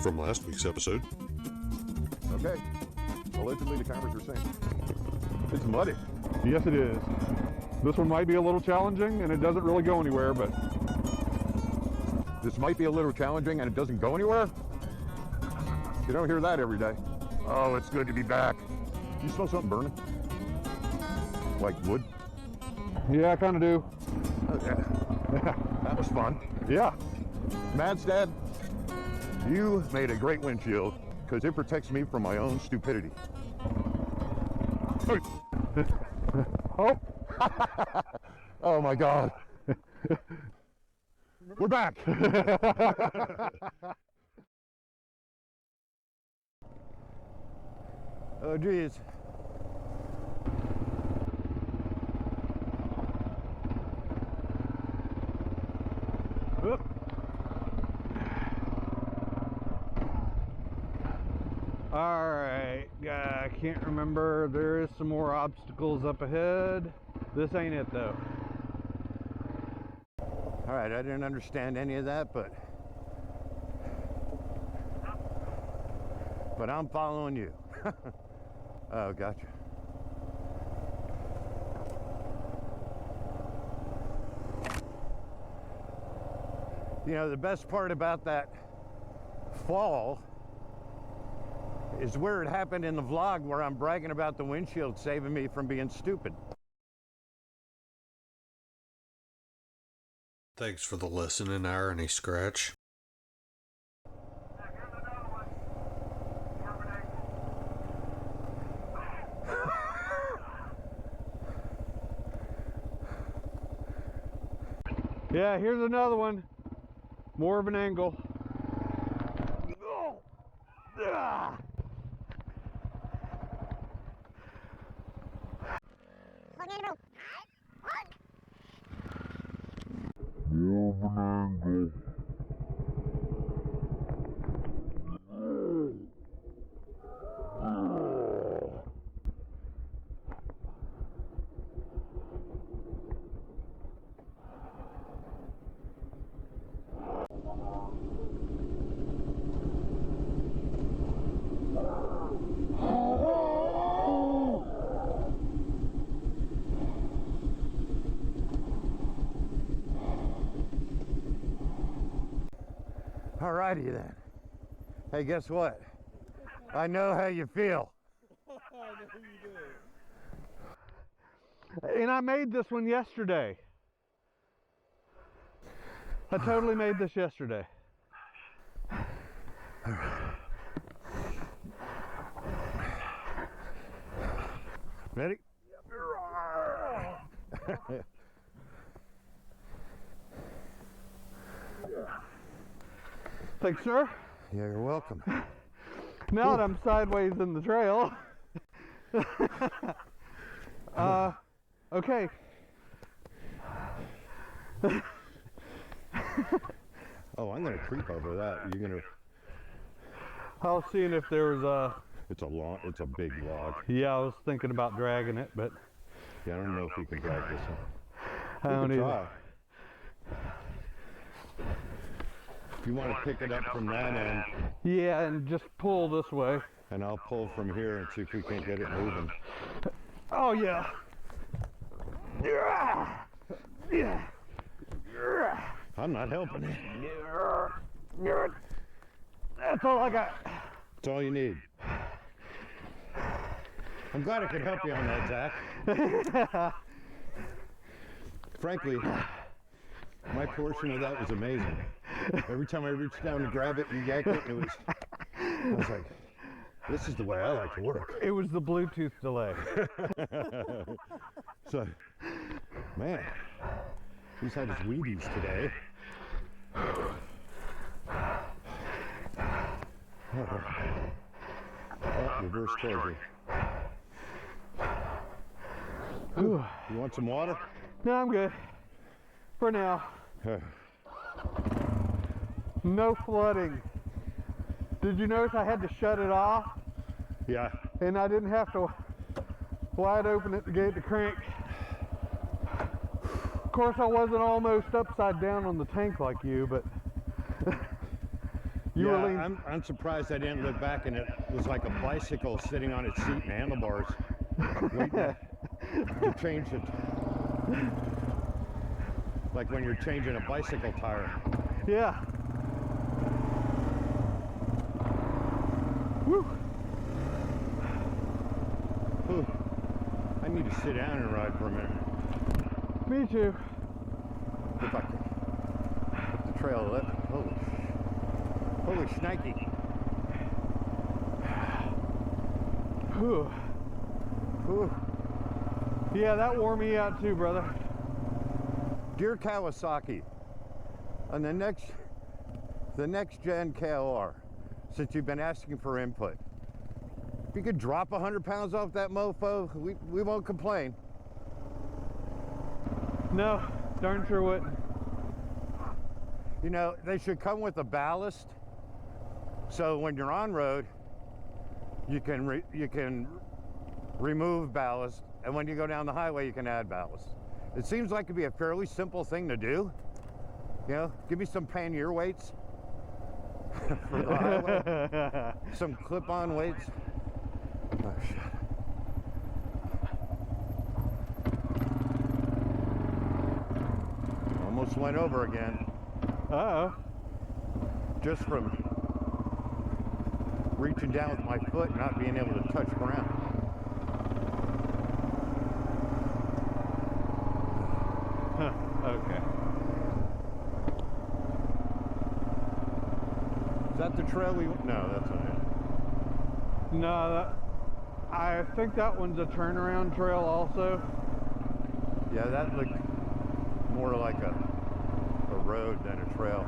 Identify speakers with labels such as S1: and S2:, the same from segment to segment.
S1: from last week's episode.
S2: Okay. Allegedly, the cameras are saying it's muddy.
S3: Yes, it is. This one might be a little challenging, and it doesn't really go anywhere, but...
S2: This might be a little challenging, and it doesn't go anywhere? You don't hear that every day. Oh, it's good to be back. You smell something burning? Like wood?
S3: Yeah, I kind of do.
S2: Okay. That was fun.
S3: Yeah.
S2: Mads, Dad, you made a great windshield because it protects me from my own stupidity.
S3: Oh.
S2: Oh my God. We're back. Oh geez.
S3: Alright, I can't remember. There is some more obstacles up ahead. This ain't it though.
S2: All right, I didn't understand any of that, but I'm following you. Oh, gotcha. You know, the best part about that fall is where it happened in the vlog, where I'm bragging about the windshield saving me from being stupid.
S1: Thanks for the lesson in irony, Scratch.
S3: Yeah, here's another one. More of an angle. Ah. More of an angle.
S2: Alrighty then. Hey, guess what? I know how you feel.
S3: I know you do. And I made this one yesterday. I totally made this yesterday.
S2: All right. Ready?
S3: Thanks, sir.
S2: Yeah, you're welcome.
S3: Now that I'm sideways in the trail. Okay.
S2: Oh, I'm gonna creep over that. You're gonna.
S3: I was seeing if there was a.
S2: It's a big log.
S3: Yeah, I was thinking about dragging it, but.
S2: Yeah, I don't know if you can drag this one.
S3: I don't either.
S2: Try. If you want to pick it up from that end.
S3: Yeah, and just pull this way.
S2: And I'll pull from here and see if we can't get it moving.
S3: Oh yeah. Yeah.
S2: I'm not helping it.
S3: That's all I got.
S2: That's all you need. I'm glad I could help you on that, Zach. Frankly, my portion of that was amazing. Every time I reached down to grab it and yank it, I was like, this is the way I like to work.
S3: It was the Bluetooth delay.
S2: So, man, he's had his Wheaties today. Oh, reverse closure. You want some water?
S3: No, I'm good. For now. No flooding. Did you notice I had to shut it off?
S2: Yeah.
S3: And I didn't have to wide open it to get it to crank. Of course, I wasn't almost upside down on the tank like you, but You were
S2: Yeah,
S3: leaning.
S2: I'm surprised I didn't look back and it was like a bicycle sitting on its seat and handlebars, waiting to change it. Like when you're changing a bicycle tire.
S3: Yeah. Woo.
S2: Whew. I need to sit down and ride for a minute.
S3: Me too.
S2: If I could. The trail lit. Holy shnikey.
S3: Whew.
S2: Whew.
S3: Yeah, that wore me out too, brother.
S2: Dear Kawasaki, on the next gen KLR, since you've been asking for input, if you could drop 100 pounds off that mofo, we won't complain.
S3: No, darn sure wouldn't.
S2: You know, they should come with a ballast, so when you're on road, you can remove ballast, and when you go down the highway, you can add ballast. It seems like it'd be a fairly simple thing to do. You know, give me some pannier weights for the highway, some clip-on weights. Oh, shit. Almost went over again.
S3: Uh-oh.
S2: Just from reaching down with my foot and not being able to touch ground.
S3: Okay.
S2: Is that the trail we... No, that's not it.
S3: No, I think that one's a turnaround trail also.
S2: Yeah, that looked more like a road than a trail.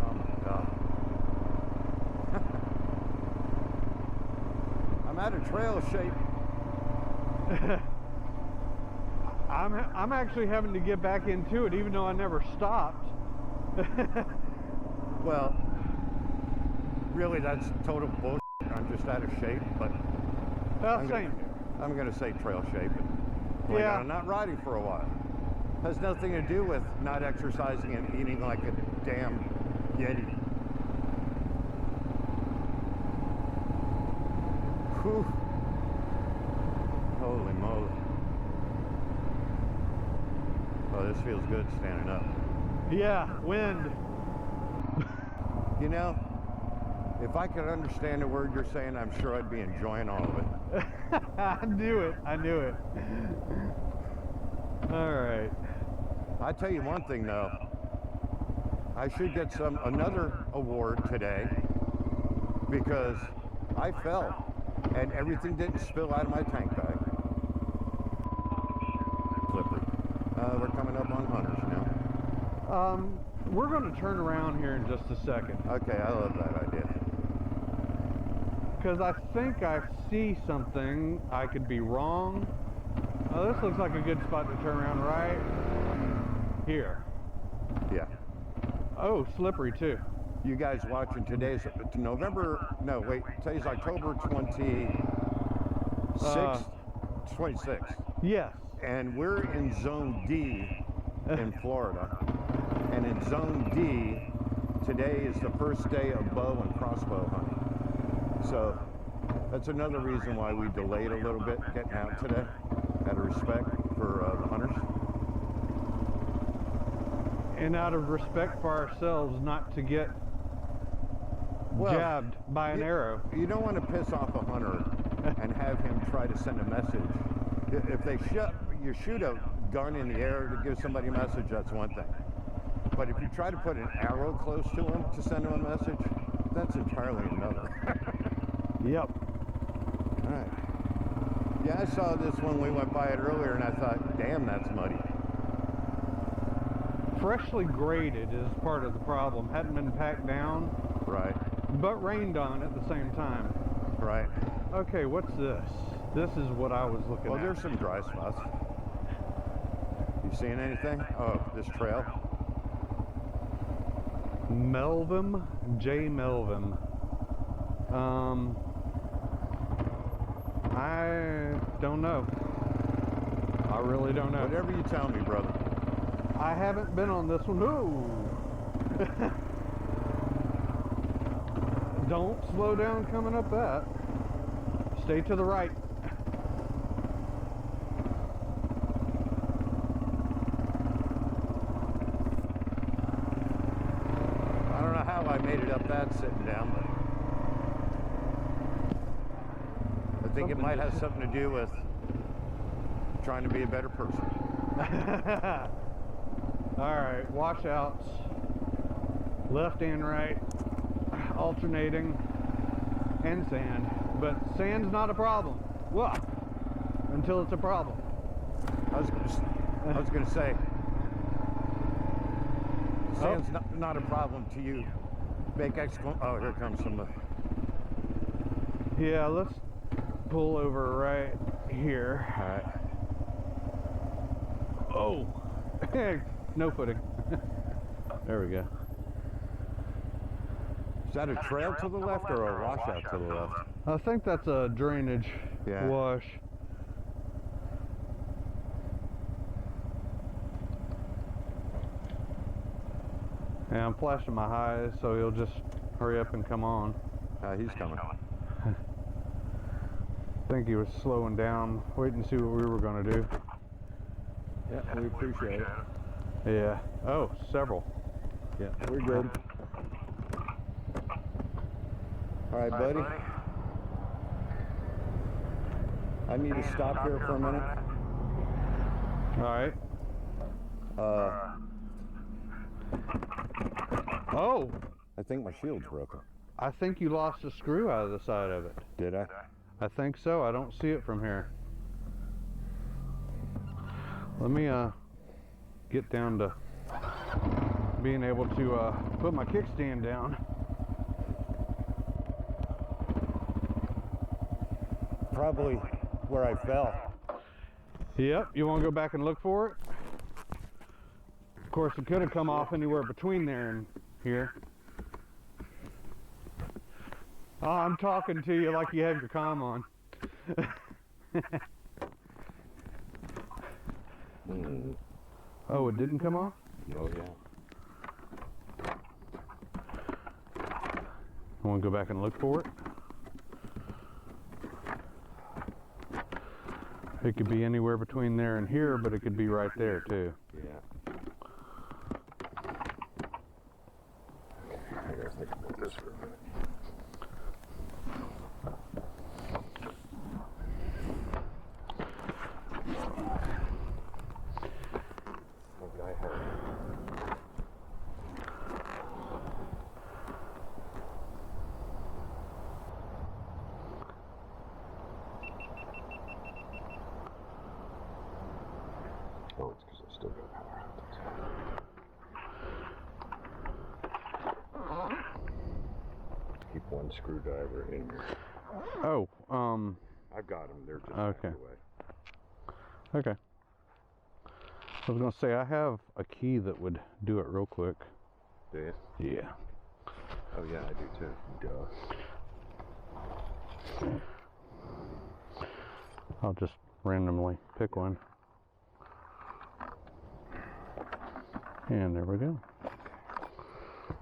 S2: Oh my God. I'm out of trail shape.
S3: I'm actually having to get back into it even though I never stopped.
S2: Well, really that's total bullshit. I'm just out of shape, but
S3: Same.
S2: I'm gonna say trail shape. Like,
S3: Yeah.
S2: I'm not riding for a while. Has nothing to do with not exercising and eating like a damn Yeti. Whew. Holy moly. Oh, this feels good standing up.
S3: Yeah, wind.
S2: You know, if I could understand a word you're saying, I'm sure I'd be enjoying all of it.
S3: I knew it. All right.
S2: I tell you one thing though, I should get another award today because I fell and everything didn't spill out of my tank bag. Slippery. We're coming up on Hunters now.
S3: We're going to turn around here in just a second
S2: Okay, I love that idea.
S3: because I think I see something. I could be wrong. Oh, this looks like a good spot to turn around right here.
S2: Yeah.
S3: Oh, slippery too.
S2: You guys watching today's today's October 26th. 26th.
S3: Yes.
S2: And we're in Zone D in Florida. And in Zone D, today is the first day of bow and crossbow hunting. So that's another reason why we delayed a little bit getting out today, out of respect for the hunters.
S3: And out of respect for ourselves, not to get jabbed by an arrow.
S2: You don't want to piss off a hunter and have him try to send a message. If you shoot a gun in the air to give somebody a message, that's one thing. But if you try to put an arrow close to him to send him a message, that's entirely another.
S3: Yep.
S2: All right. Yeah, I saw this when we went by it earlier, and I thought, damn, that's muddy.
S3: Freshly graded is part of the problem. Hadn't been packed down,
S2: Right,
S3: but rained on at the same time.
S2: right.
S3: Okay, what's this? This is what I was looking
S2: Well,
S3: at.
S2: there's some dry spots. You seeing anything? Oh, this trail.
S3: Melvin, J. Melvin. I don't know. I really don't know.
S2: Whatever you tell me, brother.
S3: I haven't been on this one. Ooh. Don't slow down coming up that. Stay to the right.
S2: I don't know how I made it up that sitting down, but I think it might have something to do with trying to be a better person.
S3: Alright, washouts. Left and right. Alternating. And sand. But sand's not a problem. Well, until it's a problem.
S2: I was gonna say, sand's not a problem to you. Make oh, here comes some.
S3: Yeah, let's pull over right here.
S2: All right.
S3: Oh, no footing. There we go.
S2: Is that a trail to the left or a washout to the left?
S3: I think that's a drainage wash. Yeah, I'm flashing my highs, so he'll just hurry up and come on.
S2: He's coming.
S3: I think he was slowing down, waiting to see what we were going to do.
S2: Yeah, we appreciate it.
S3: Yeah. Oh, several.
S2: Yeah, we're good. All right, buddy. I need to stop here for a minute.
S3: All right. Oh,
S2: I think my shield's broken.
S3: I think you lost a screw out of the side of it.
S2: Did I?
S3: I think so. I don't see it from here. Let me get down to being able to put my kickstand down.
S2: Probably where I fell.
S3: Yep, you want to go back and look for it? Of course, it could have come off anywhere between there and here. Oh, I'm talking to you like you have your comm on. Oh, it didn't come off?
S2: Oh, yeah.
S3: You want to go back and look for it? It could be anywhere between there and here, but it could be right there too.
S2: Yeah. I gotta think about this for a minute. Maybe I have. Oh, it's because I still got power out. Keep one screwdriver in here.
S3: Oh,
S2: I've got them. They're just
S3: okay.
S2: packed away.
S3: Okay. I was gonna say I have a key that would do it real quick.
S2: Do you?
S3: Yeah.
S2: Oh yeah, I do too. Duh.
S3: I'll just randomly pick one. And there we go.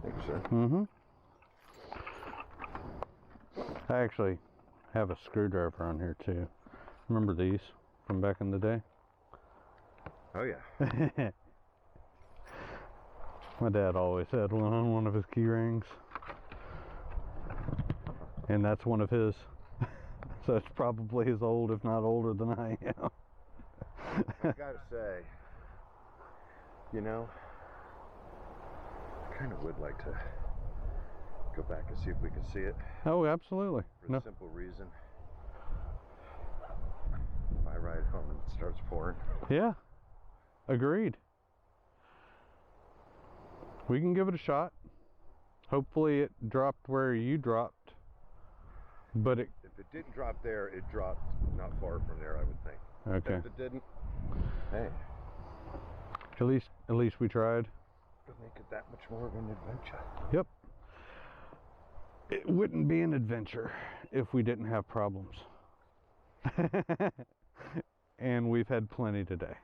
S2: Thank you, sir.
S3: Mm-hmm. I actually have a screwdriver on here too. Remember these from back in the day?
S2: Oh yeah.
S3: My dad always had one on one of his key rings. And that's one of his. So it's probably as old, if not older than I am.
S2: I gotta say, you know, I kind of would like to go back and see if we can see it.
S3: Oh, absolutely.
S2: For the simple reason, if I ride home and it starts pouring.
S3: Yeah, agreed. We can give it a shot. Hopefully it dropped where you dropped. But
S2: If it didn't drop there, it dropped not far from there, I would think.
S3: Okay.
S2: If it didn't, hey,
S3: At least we tried.
S2: it'll make it that much more of an adventure.
S3: Yep. It wouldn't be an adventure if we didn't have problems. and we've had plenty today.